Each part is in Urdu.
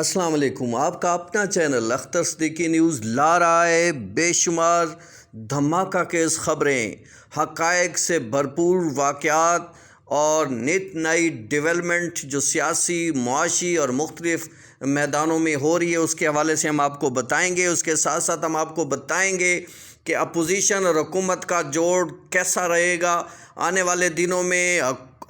السلام علیکم۔ آپ کا اپنا چینل اختر صدیقی نیوز لا رہا ہے بے شمار دھماکہ خیز خبریں، حقائق سے بھرپور واقعات اور نت نئی ڈیولپمنٹ جو سیاسی، معاشی اور مختلف میدانوں میں ہو رہی ہے، اس کے حوالے سے ہم آپ کو بتائیں گے۔ اس کے ساتھ ساتھ ہم آپ کو بتائیں گے کہ اپوزیشن اور حکومت کا جوڑ کیسا رہے گا آنے والے دنوں میں،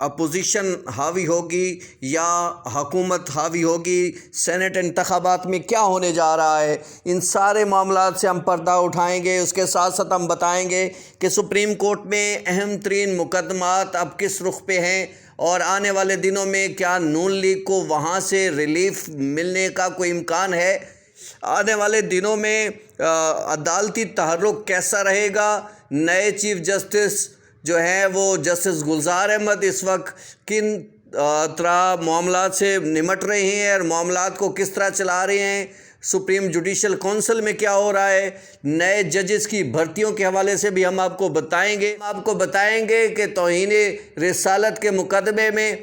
اپوزیشن حاوی ہوگی یا حکومت حاوی ہوگی، سینٹ انتخابات میں کیا ہونے جا رہا ہے، ان سارے معاملات سے ہم پردہ اٹھائیں گے۔ اس کے ساتھ ساتھ ہم بتائیں گے کہ سپریم کورٹ میں اہم ترین مقدمات اب کس رخ پہ ہیں اور آنے والے دنوں میں کیا نون لیگ کو وہاں سے ریلیف ملنے کا کوئی امکان ہے، آنے والے دنوں میں عدالتی تحرک کیسا رہے گا، نئے چیف جسٹس جو ہیں وہ جسٹس گلزار احمد اس وقت کن طرح معاملات سے نمٹ رہے ہیں اور معاملات کو کس طرح چلا رہے ہیں، سپریم جوڈیشل کونسل میں کیا ہو رہا ہے، نئے ججز کی بھرتیوں کے حوالے سے بھی ہم آپ کو بتائیں گے۔ ہم آپ کو بتائیں گے کہ توہین رسالت کے مقدمے میں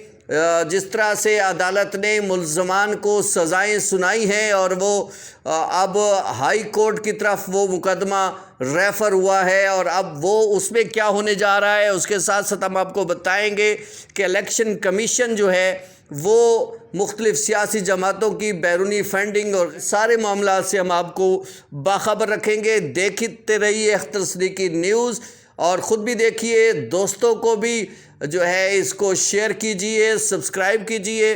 جس طرح سے عدالت نے ملزمان کو سزائیں سنائی ہیں اور وہ اب ہائی کورٹ کی طرف وہ مقدمہ ریفر ہوا ہے اور اب وہ اس میں کیا ہونے جا رہا ہے۔ اس کے ساتھ ساتھ ہم آپ کو بتائیں گے کہ الیکشن کمیشن جو ہے وہ مختلف سیاسی جماعتوں کی بیرونی فنڈنگ اور سارے معاملات سے ہم آپ کو باخبر رکھیں گے۔ دیکھتے رہیے اختر صدیقی نیوز اور خود بھی دیکھیے، دوستوں کو بھی جو ہے اس کو شیئر کیجیے، سبسکرائب کیجیے۔